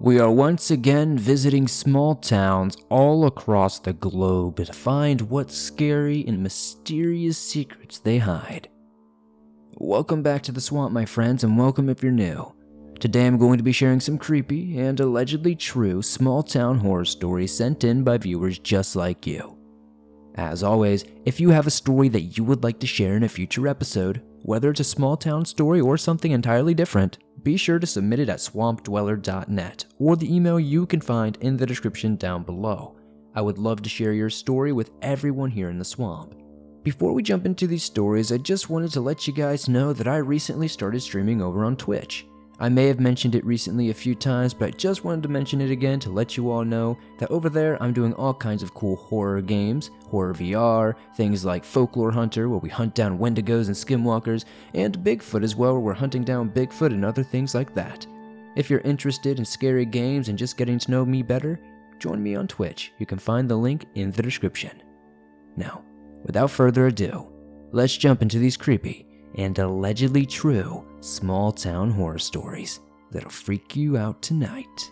We are once again visiting small towns all across the globe to find what scary and mysterious secrets they hide. Welcome back to the swamp, my friends, and welcome if you're new. Today I'm going to be sharing some creepy and allegedly true small town horror stories sent in by viewers just like you. As always, if you have a story that you would like to share in a future episode, whether it's a small town story or something entirely different, be sure to submit it at swampdweller.net or the email you can find in the description down below. I would love to share your story with everyone here in the swamp. Before we jump into these stories, I just wanted to let you guys know that I recently started streaming over on Twitch. I may have mentioned it recently a few times, but I just wanted to mention it again to let you all know that over there I'm doing all kinds of cool horror games, horror VR, things like Folklore Hunter where we hunt down Wendigos and Skinwalkers, and Bigfoot as well where we're hunting down Bigfoot and other things like that. If you're interested in scary games and just getting to know me better, join me on Twitch. You can find the link in the description. Now, without further ado, let's jump into these creepy and allegedly true small town horror stories that'll freak you out tonight.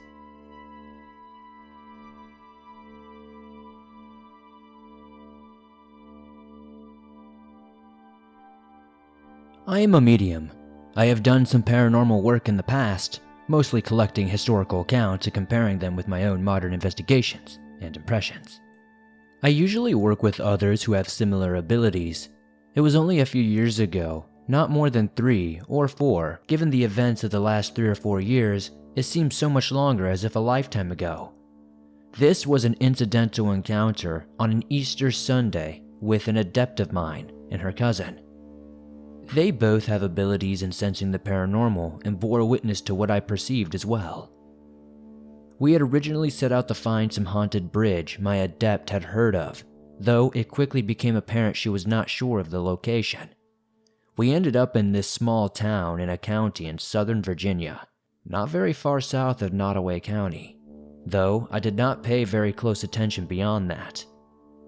I am a medium. I have done some paranormal work in the past, mostly collecting historical accounts and comparing them with my own modern investigations and impressions. I usually work with others who have similar abilities. It was only a few years ago, not more than 3 or 4, given the events of the last 3 or 4 years, it seems so much longer as if a lifetime ago. This was an incidental encounter on an Easter Sunday with an adept of mine and her cousin. They both have abilities in sensing the paranormal and bore witness to what I perceived as well. We had originally set out to find some haunted bridge my adept had heard of, though it quickly became apparent she was not sure of the location. We ended up in this small town in a county in southern Virginia, not very far south of Nottoway County, though I did not pay very close attention beyond that.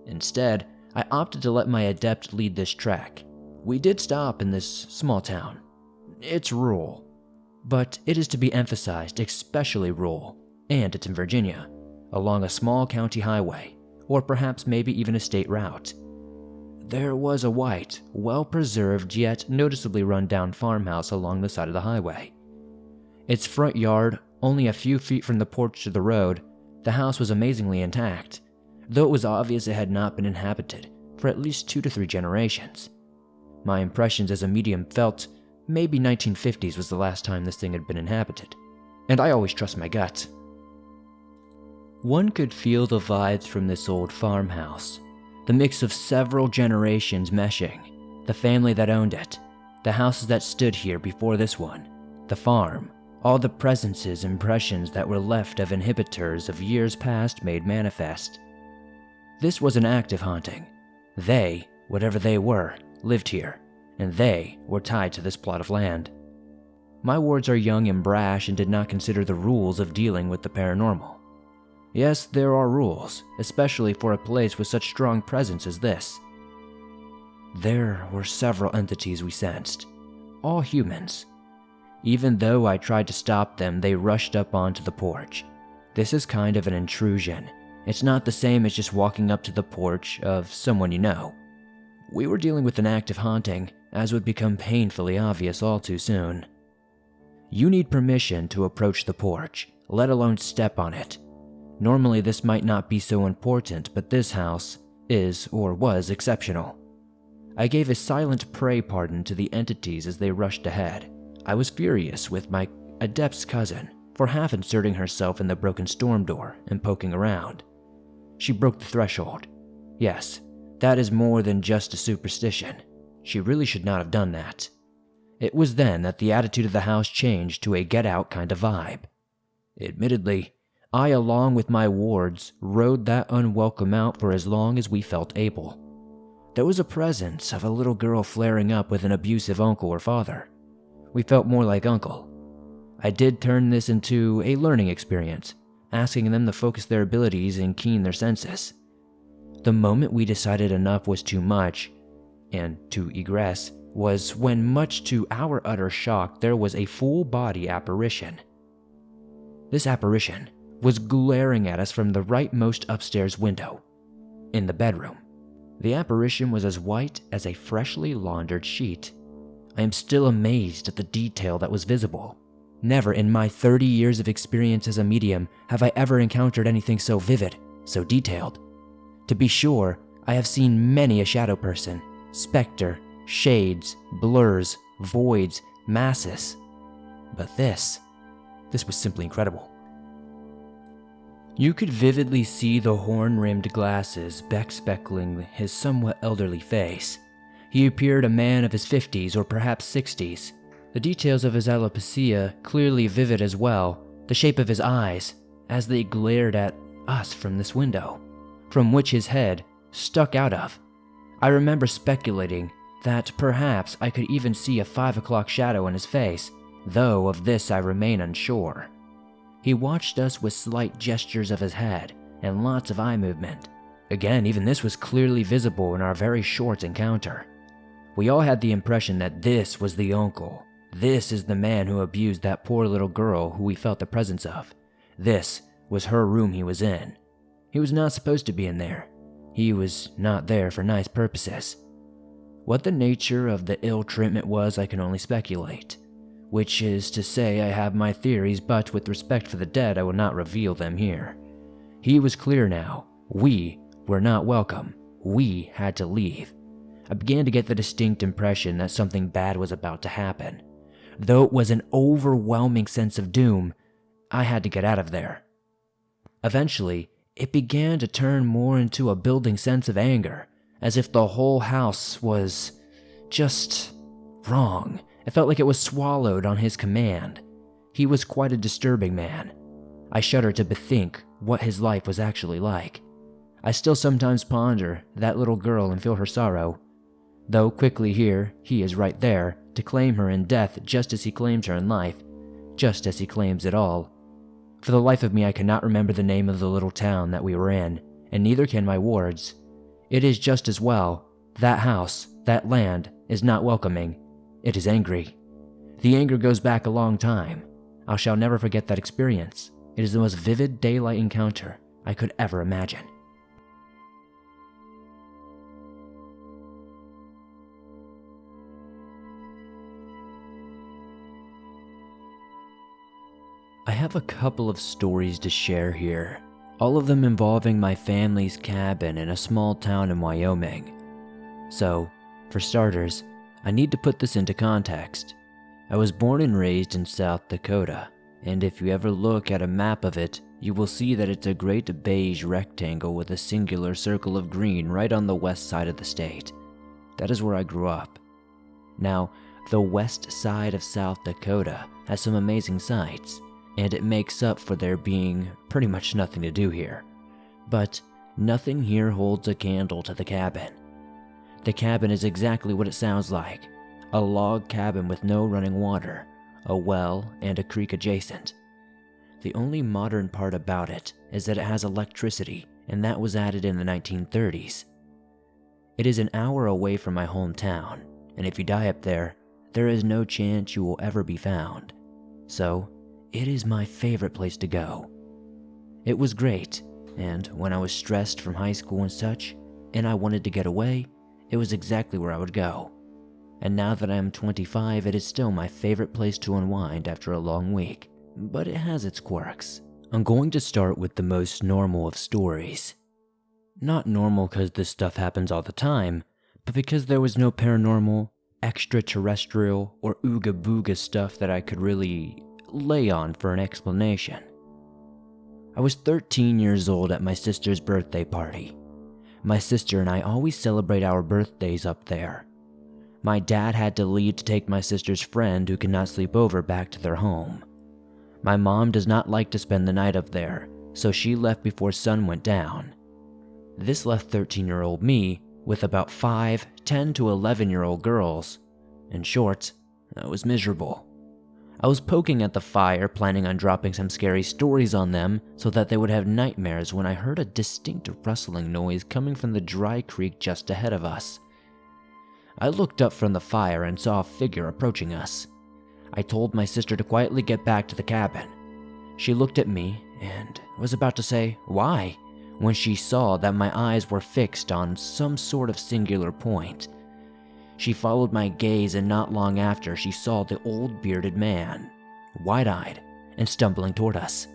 Instead, I opted to let my adept lead this trek. We did stop in this small town. It's rural, but it is to be emphasized, especially rural, and it's in Virginia, along a small county highway, or perhaps maybe even a state route. There was a white, well-preserved yet noticeably run-down farmhouse along the side of the highway. Its front yard, only a few feet from the porch to the road, the house was amazingly intact, though it was obvious it had not been inhabited for at least 2 to 3 generations. My impressions as a medium felt maybe 1950s was the last time this thing had been inhabited, and I always trust my gut. One could feel the vibes from this old farmhouse. The mix of several generations meshing, the family that owned it, the houses that stood here before this one, the farm, all the presences and impressions that were left of inhibitors of years past made manifest. This was an active haunting. They, whatever they were, lived here, and they were tied to this plot of land. My wards are young and brash and did not consider the rules of dealing with the paranormal. Yes, there are rules, especially for a place with such strong presence as this. There were several entities we sensed, all humans. Even though I tried to stop them, they rushed up onto the porch. This is kind of an intrusion. It's not the same as just walking up to the porch of someone you know. We were dealing with an active haunting, as would become painfully obvious all too soon. You need permission to approach the porch, let alone step on it. Normally this might not be so important, but this house is or was exceptional. I gave a silent pray pardon to the entities as they rushed ahead. I was furious with my adept's cousin for half inserting herself in the broken storm door and poking around. She broke the threshold. Yes, that is more than just a superstition. She really should not have done that. It was then that the attitude of the house changed to a get out kind of vibe. Admittedly, I, along with my wards, rode that unwelcome out for as long as we felt able. There was a presence of a little girl flaring up with an abusive uncle or father. We felt more like uncle. I did turn this into a learning experience, asking them to focus their abilities and keen their senses. The moment we decided enough was too much, and to egress, was when, much to our utter shock, there was a full-body apparition. This apparition was glaring at us from the rightmost upstairs window, in the bedroom. The apparition was as white as a freshly laundered sheet. I am still amazed at the detail that was visible. Never in my 30 years of experience as a medium have I ever encountered anything so vivid, so detailed. To be sure, I have seen many a shadow person, specter, shades, blurs, voids, masses. But this was simply incredible. You could vividly see the horn-rimmed glasses speckling his somewhat elderly face. He appeared a man of his 50s or perhaps 60s. The details of his alopecia clearly vivid as well, the shape of his eyes as they glared at us from this window, from which his head stuck out of. I remember speculating that perhaps I could even see a 5 o'clock shadow in his face, though of this I remain unsure. He watched us with slight gestures of his head and lots of eye movement. Again, even this was clearly visible in our very short encounter. We all had the impression that this was the uncle. This is the man who abused that poor little girl who we felt the presence of. This was her room he was in. He was not supposed to be in there. He was not there for nice purposes. What the nature of the ill treatment was, I can only speculate. Which is to say, I have my theories, but with respect for the dead, I will not reveal them here. He was clear now. We were not welcome. We had to leave. I began to get the distinct impression that something bad was about to happen. Though it was an overwhelming sense of doom, I had to get out of there. Eventually, it began to turn more into a building sense of anger, as if the whole house was just wrong. It felt like it was swallowed on his command. He was quite a disturbing man. I shudder to bethink what his life was actually like. I still sometimes ponder that little girl and feel her sorrow, though quickly here he is right there to claim her in death just as he claims her in life, just as he claims it all. For the life of me, I cannot remember the name of the little town that we were in, and neither can my wards. It is just as well. That house, that land, is not welcoming. It is angry. The anger goes back a long time. I shall never forget that experience. It is the most vivid daylight encounter I could ever imagine. I have a couple of stories to share here, all of them involving my family's cabin in a small town in Wyoming. So, for starters, I need to put this into context. I was born and raised in South Dakota, and if you ever look at a map of it, you will see that it's a great beige rectangle with a singular circle of green right on the west side of the state. That is where I grew up. Now, the west side of South Dakota has some amazing sights, and it makes up for there being pretty much nothing to do here. But nothing here holds a candle to the cabin. The cabin is exactly what it sounds like, a log cabin with no running water, a well, and a creek adjacent. The only modern part about it is that it has electricity, and that was added in the 1930s. It is an hour away from my hometown, and if you die up there, there is no chance you will ever be found. So, it is my favorite place to go. It was great, and when I was stressed from high school and such, and I wanted to get away, it was exactly where I would go. And now that I am 25, it is still my favorite place to unwind after a long week. But it has its quirks. I'm going to start with the most normal of stories. Not normal because this stuff happens all the time, but because there was no paranormal, extraterrestrial, or ooga booga stuff that I could really lay on for an explanation. I was 13 years old at my sister's birthday party. My sister and I always celebrate our birthdays up there. My dad had to leave to take my sister's friend who could not sleep over back to their home. My mom does not like to spend the night up there, so she left before sun went down. This left 13-year-old me with about 5, 10 to 11-year-old girls. In short, I was miserable. I was poking at the fire, planning on dropping some scary stories on them so that they would have nightmares when I heard a distinct rustling noise coming from the dry creek just ahead of us. I looked up from the fire and saw a figure approaching us. I told my sister to quietly get back to the cabin. She looked at me and was about to say, "Why?" when she saw that my eyes were fixed on some sort of singular point. She followed my gaze, and not long after, she saw the old bearded man, wide-eyed and stumbling toward us.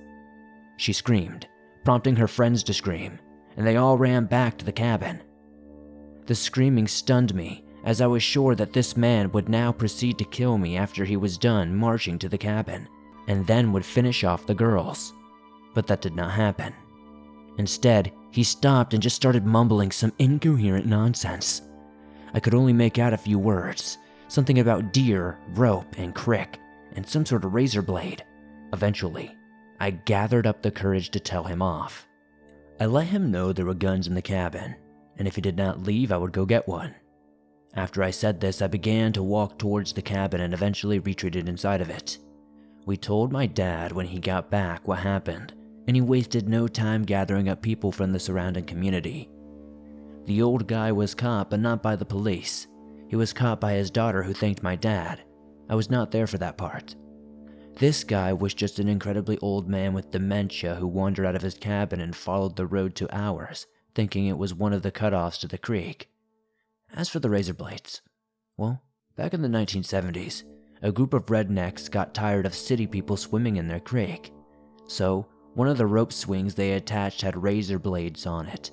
She screamed, prompting her friends to scream, and they all ran back to the cabin. The screaming stunned me, as I was sure that this man would now proceed to kill me after he was done marching to the cabin, and then would finish off the girls. But that did not happen. Instead, he stopped and just started mumbling some incoherent nonsense. I could only make out a few words, something about deer, rope, and crick, and some sort of razor blade. Eventually, I gathered up the courage to tell him off. I let him know there were guns in the cabin, and if he did not leave, I would go get one. After I said this, I began to walk towards the cabin and eventually retreated inside of it. We told my dad when he got back what happened, and he wasted no time gathering up people from the surrounding community. The old guy was caught, but not by the police. He was caught by his daughter, who thanked my dad. I was not there for that part. This guy was just an incredibly old man with dementia who wandered out of his cabin and followed the road to ours, thinking it was one of the cutoffs to the creek. As for the razor blades, well, back in the 1970s, a group of rednecks got tired of city people swimming in their creek. So, one of the rope swings they attached had razor blades on it.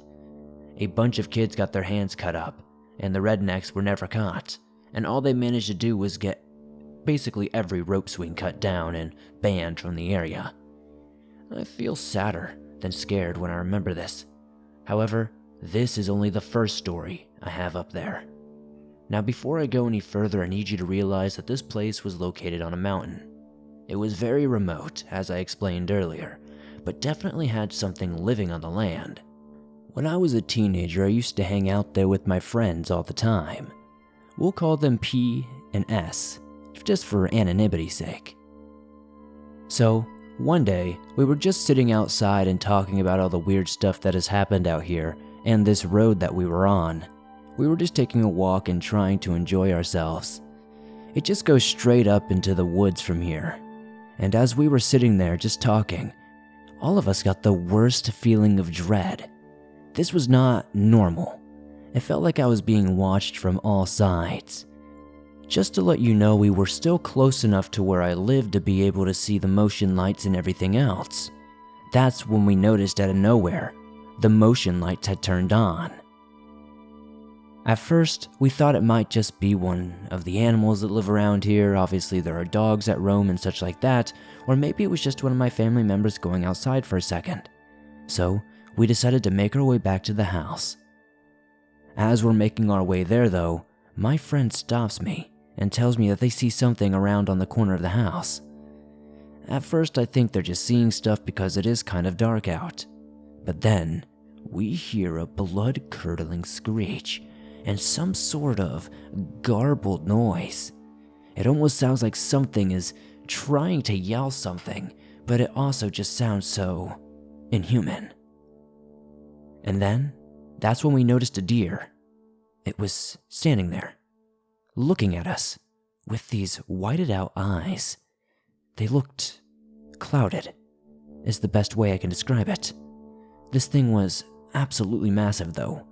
A bunch of kids got their hands cut up, and the rednecks were never caught, and all they managed to do was get basically every rope swing cut down and banned from the area. I feel sadder than scared when I remember this. However, this is only the first story I have up there. Now, before I go any further, I need you to realize that this place was located on a mountain. It was very remote, as I explained earlier, but definitely had something living on the land. When I was a teenager, I used to hang out there with my friends all the time. We'll call them P and S, just for anonymity's sake. So, one day, we were just sitting outside and talking about all the weird stuff that has happened out here and this road that we were on. We were just taking a walk and trying to enjoy ourselves. It just goes straight up into the woods from here. And as we were sitting there just talking, all of us got the worst feeling of dread. This was not normal. It felt like I was being watched from all sides. Just to let you know, we were still close enough to where I lived to be able to see the motion lights and everything else. That's when we noticed out of nowhere, the motion lights had turned on. At first, we thought it might just be one of the animals that live around here. Obviously, there are dogs that roam and such like that, or maybe it was just one of my family members going outside for a second. So, we decided to make our way back to the house. As we're making our way there though, my friend stops me and tells me that they see something around on the corner of the house. At first, I think they're just seeing stuff because it is kind of dark out. But then, we hear a blood-curdling screech and some sort of garbled noise. It almost sounds like something is trying to yell something, but it also just sounds so inhuman. And then, that's when we noticed a deer. It was standing there, looking at us with these whited out eyes. They looked clouded, is the best way I can describe it. This thing was absolutely massive though.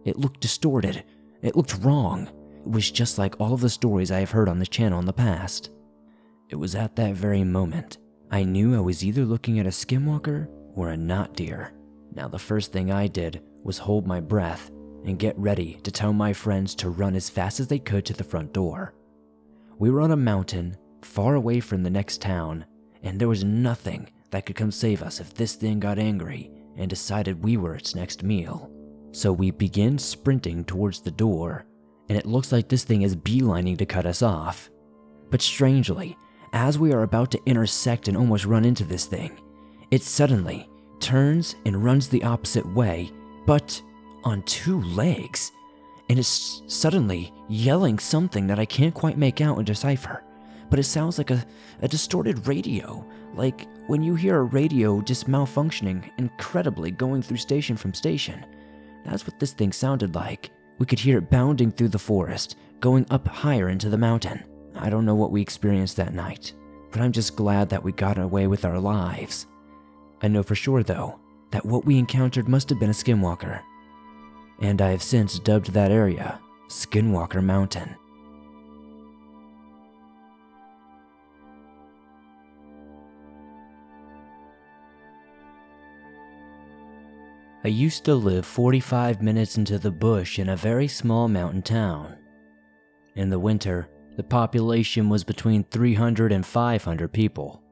It looked distorted. It looked wrong. It was just like all of the stories I have heard on this channel in the past. It was at that very moment I knew I was either looking at a skinwalker or a not deer. Now the first thing I did was hold my breath and get ready to tell my friends to run as fast as they could to the front door. We were on a mountain far away from the next town, and there was nothing that could come save us if this thing got angry and decided we were its next meal. So we begin sprinting towards the door, and it looks like this thing is beelining to cut us off. But strangely, as we are about to intersect and almost run into this thing, it suddenly turns and runs the opposite way, but on two legs, and is suddenly yelling something that I can't quite make out and decipher, but it sounds like a distorted radio, like when you hear a radio just malfunctioning incredibly going through station from station. That's what this thing sounded like. We could hear it bounding through the forest, going up higher into the mountain. I don't know what we experienced that night. but I'm just glad that we got away with our lives. I know for sure, though, that what we encountered must have been a skinwalker, and I have since dubbed that area Skinwalker Mountain. I used to live 45 minutes into the bush in a very small mountain town. In the winter, the population was between 300 and 500 people.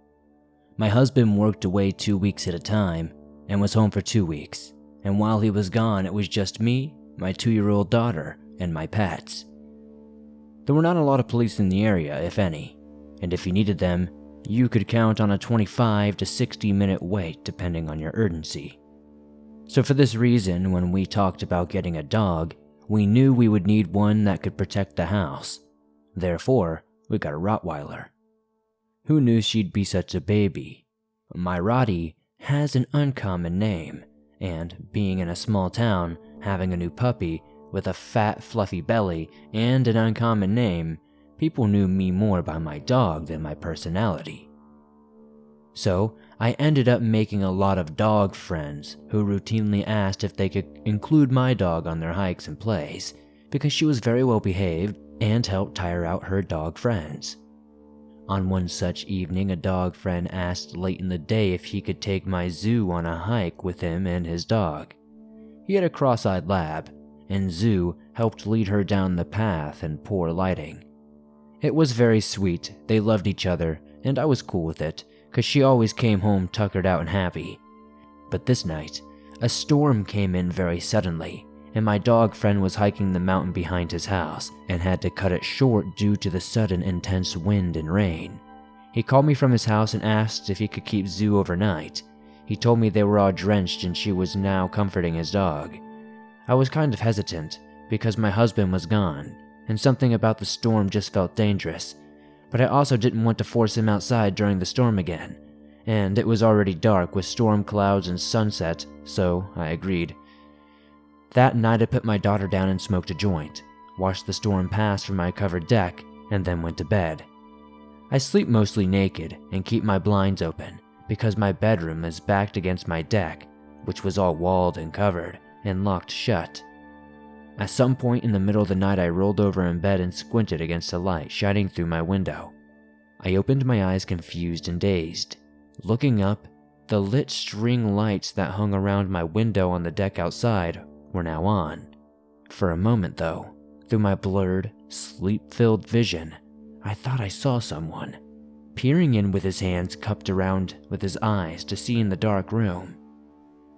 My husband worked away 2 weeks at a time and was home for 2 weeks, and while he was gone, it was just me, my 2-year-old daughter, and my pets. There were not a lot of police in the area, if any, and if you needed them, you could count on a 25 to 60-minute wait depending on your urgency. So for this reason, when we talked about getting a dog, we knew we would need one that could protect the house. Therefore, we got a Rottweiler. Who knew she'd be such a baby? My Rottie has an uncommon name, and being in a small town, having a new puppy with a fat, fluffy belly and an uncommon name, people knew me more by my dog than my personality. So, I ended up making a lot of dog friends who routinely asked if they could include my dog on their hikes and plays, because she was very well behaved and helped tire out her dog friends. On one such evening, a dog friend asked late in the day if he could take my Zoo on a hike with him and his dog. He had a cross-eyed lab, and Zoo helped lead her down the path in poor lighting. It was very sweet, they loved each other, and I was cool with it, because she always came home tuckered out and happy. But this night, a storm came in very suddenly, and my dog friend was hiking the mountain behind his house and had to cut it short due to the sudden intense wind and rain. He called me from his house and asked if he could keep Zoo overnight. He told me they were all drenched and she was now comforting his dog. I was kind of hesitant because my husband was gone, and something about the storm just felt dangerous, but I also didn't want to force him outside during the storm again, and it was already dark with storm clouds and sunset, so I agreed. That night I put my daughter down and smoked a joint, watched the storm pass from my covered deck, and then went to bed. I sleep mostly naked and keep my blinds open because my bedroom is backed against my deck, which was all walled and covered and locked shut. At some point in the middle of the night I rolled over in bed and squinted against the light shining through my window. I opened my eyes confused and dazed. Looking up, the lit string lights that hung around my window on the deck outside were now on. For a moment though, through my blurred, sleep-filled vision, I thought I saw someone, peering in with his hands cupped around with his eyes to see in the dark room.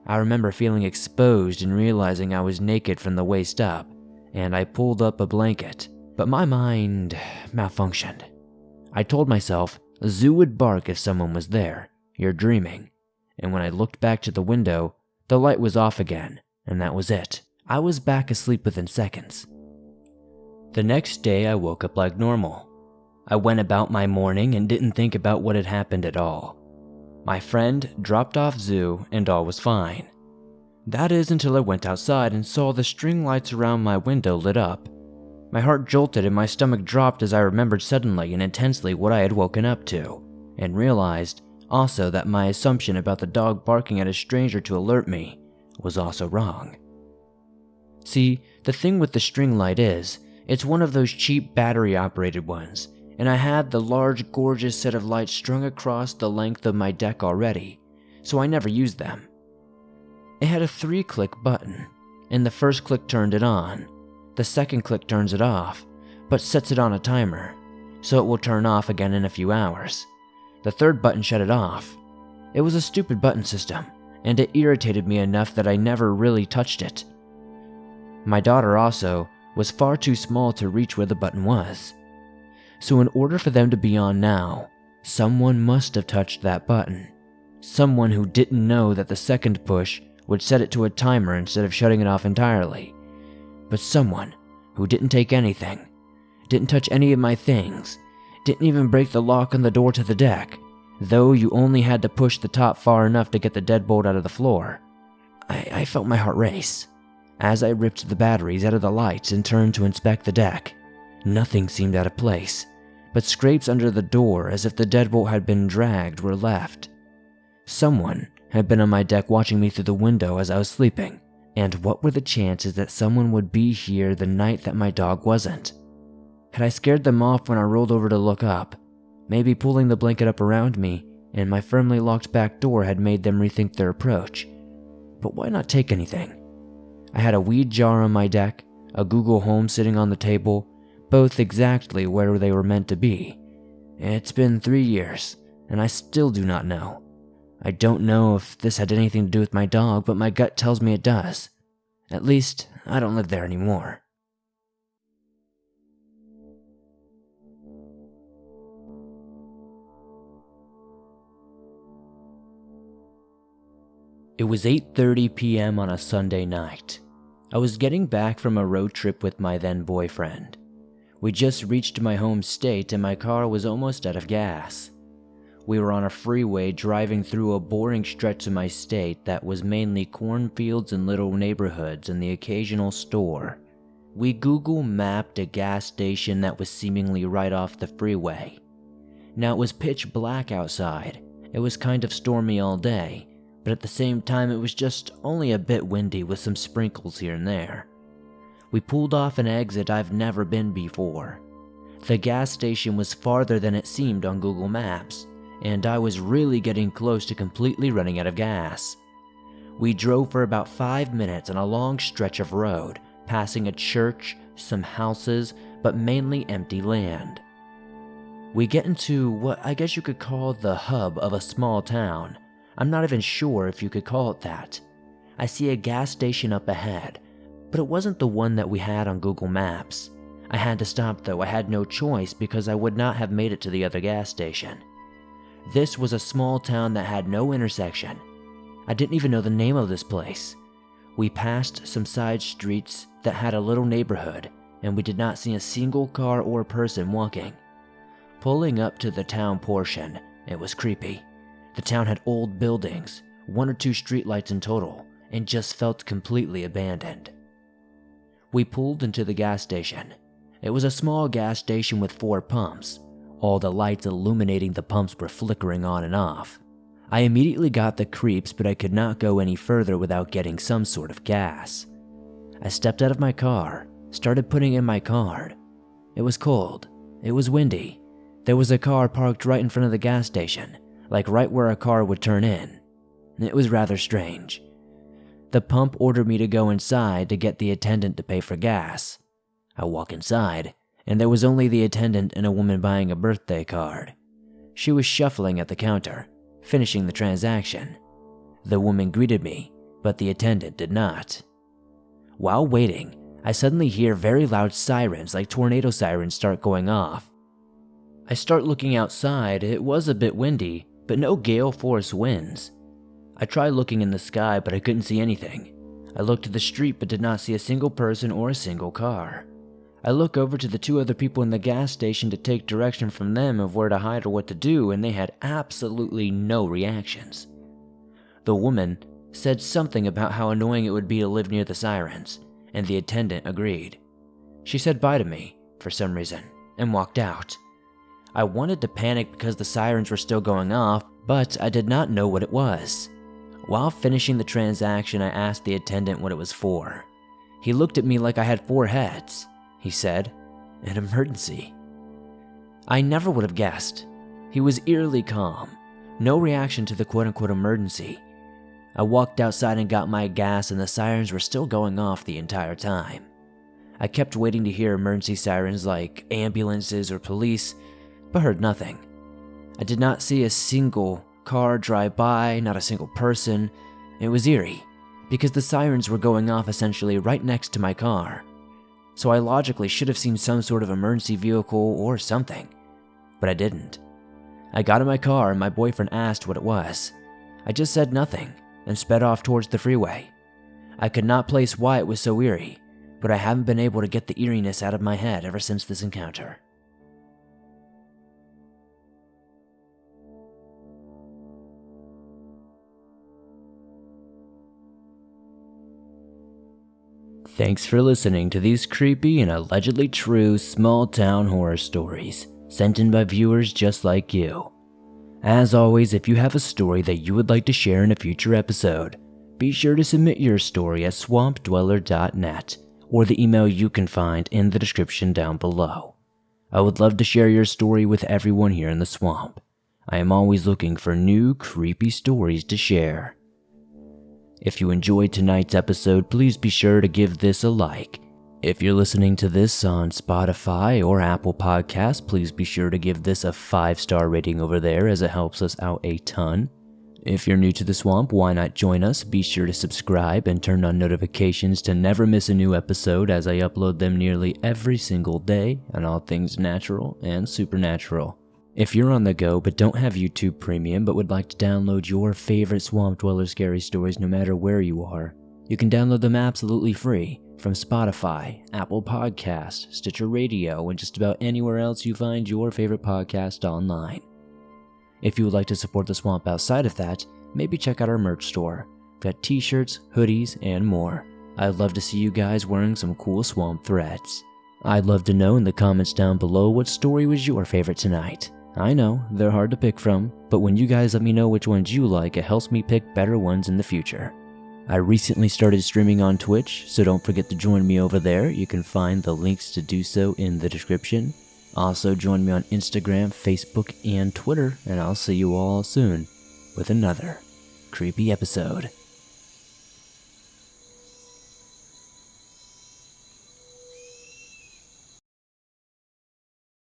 I remember feeling exposed and realizing I was naked from the waist up, and I pulled up a blanket, but my mind malfunctioned. I told myself, Zoo would bark if someone was there, you're dreaming, and when I looked back to the window, the light was off again, and that was it. I was back asleep within seconds. The next day I woke up like normal. I went about my morning and didn't think about what had happened at all. My friend dropped off Zoo and all was fine. That is until I went outside and saw the string lights around my window lit up. My heart jolted and my stomach dropped as I remembered suddenly and intensely what I had woken up to, and realized also that my assumption about the dog barking at a stranger to alert me was also wrong. See, the thing with the string light is, it's one of those cheap battery-operated ones, and I had the large, gorgeous set of lights strung across the length of my deck already, so I never used them. It had a 3-click button, and the first click turned it on. The second click turns it off, but sets it on a timer, so it will turn off again in a few hours. The third button shut it off. It was a stupid button system, and it irritated me enough that I never really touched it. My daughter also was far too small to reach where the button was. So in order for them to be on now, someone must have touched that button. Someone who didn't know that the second push would set it to a timer instead of shutting it off entirely. But someone who didn't take anything, didn't touch any of my things, didn't even break the lock on the door to the deck, though you only had to push the top far enough to get the deadbolt out of the floor. I felt my heart race as I ripped the batteries out of the lights and turned to inspect the deck. Nothing seemed out of place, but scrapes under the door as if the deadbolt had been dragged were left. Someone had been on my deck watching me through the window as I was sleeping, and what were the chances that someone would be here the night that my dog wasn't? Had I scared them off when I rolled over to look up? Maybe pulling the blanket up around me and my firmly locked back door had made them rethink their approach. But why not take anything? I had a weed jar on my deck, a Google Home sitting on the table, both exactly where they were meant to be. It's been 3 years, and I still do not know. I don't know if this had anything to do with my dog, but my gut tells me it does. At least, I don't live there anymore. It was 8:30 p.m. on a Sunday night. I was getting back from a road trip with my then boyfriend. We just reached my home state and my car was almost out of gas. We were on a freeway driving through a boring stretch of my state that was mainly cornfields and little neighborhoods and the occasional store. We Google mapped a gas station that was seemingly right off the freeway. Now it was pitch black outside. It was kind of stormy all day, but at the same time it was just only a bit windy with some sprinkles here and there. We pulled off an exit I've never been before. The gas station was farther than it seemed on Google Maps, and I was really getting close to completely running out of gas. We drove for about 5 minutes on a long stretch of road, passing a church, some houses, but mainly empty land. We get into what I guess you could call the hub of a small town. I'm not even sure if you could call it that. I see a gas station up ahead, but it wasn't the one that we had on Google Maps. I had to stop though, I had no choice because I would not have made it to the other gas station. This was a small town that had no intersection. I didn't even know the name of this place. We passed some side streets that had a little neighborhood, and we did not see a single car or person walking. Pulling up to the town portion, it was creepy. The town had old buildings, 1 or 2 streetlights in total, and just felt completely abandoned. We pulled into the gas station. It was a small gas station with 4 pumps. All the lights illuminating the pumps were flickering on and off. I immediately got the creeps, but I could not go any further without getting some sort of gas. I stepped out of my car, started putting in my card. It was cold. It was windy. There was a car parked right in front of the gas station, like right where a car would turn in. It was rather strange. The pump ordered me to go inside to get the attendant to pay for gas. I walk inside, and there was only the attendant and a woman buying a birthday card. She was shuffling at the counter, finishing the transaction. The woman greeted me, but the attendant did not. While waiting, I suddenly hear very loud sirens like tornado sirens start going off. I start looking outside. It was a bit windy, but no gale force winds. I tried looking in the sky, but I couldn't see anything. I looked to the street but did not see a single person or a single car. I look over to the 2 other people in the gas station to take direction from them of where to hide or what to do, and they had absolutely no reactions. The woman said something about how annoying it would be to live near the sirens, and the attendant agreed. She said bye to me, for some reason, and walked out. I wanted to panic because the sirens were still going off, but I did not know what it was. While finishing the transaction, I asked the attendant what it was for. He looked at me like I had 4 heads. He said, "An emergency." I never would have guessed. He was eerily calm, no reaction to the quote-unquote emergency. I walked outside and got my gas, and the sirens were still going off the entire time. I kept waiting to hear emergency sirens like ambulances or police, but heard nothing. I did not see a single car drive by, not a single person. It was eerie, because the sirens were going off essentially right next to my car. So I logically should have seen some sort of emergency vehicle or something, but I didn't. I got in my car and my boyfriend asked what it was. I just said nothing and sped off towards the freeway. I could not place why it was so eerie, but I haven't been able to get the eeriness out of my head ever since this encounter. Thanks for listening to these creepy and allegedly true small-town horror stories. sent in by viewers just like you. As always, if you have a story that you would like to share in a future episode, be sure to submit your story at swampdweller.net or the email you can find in the description down below. I would love to share your story with everyone here in the swamp. I am always looking for new, creepy stories to share. If you enjoyed tonight's episode, please be sure to give this a like. If you're listening to this on Spotify or Apple Podcasts, please be sure to give this a 5-star rating over there, as it helps us out a ton. If you're new to the swamp, why not join us? Be sure to subscribe and turn on notifications to never miss a new episode, as I upload them nearly every single day on all things natural and supernatural. If you're on the go but don't have YouTube Premium but would like to download your favorite Swamp Dweller scary stories no matter where you are, you can download them absolutely free from Spotify, Apple Podcasts, Stitcher Radio, and just about anywhere else you find your favorite podcast online. If you would like to support the swamp outside of that, maybe check out our merch store. We've got t-shirts, hoodies, and more. I'd love to see you guys wearing some cool swamp threads. I'd love to know in the comments down below what story was your favorite tonight. I know, they're hard to pick from, but when you guys let me know which ones you like, it helps me pick better ones in the future. I recently started streaming on Twitch, so don't forget to join me over there. You can find the links to do so in the description. Also join me on Instagram, Facebook, and Twitter, and I'll see you all soon with another creepy episode.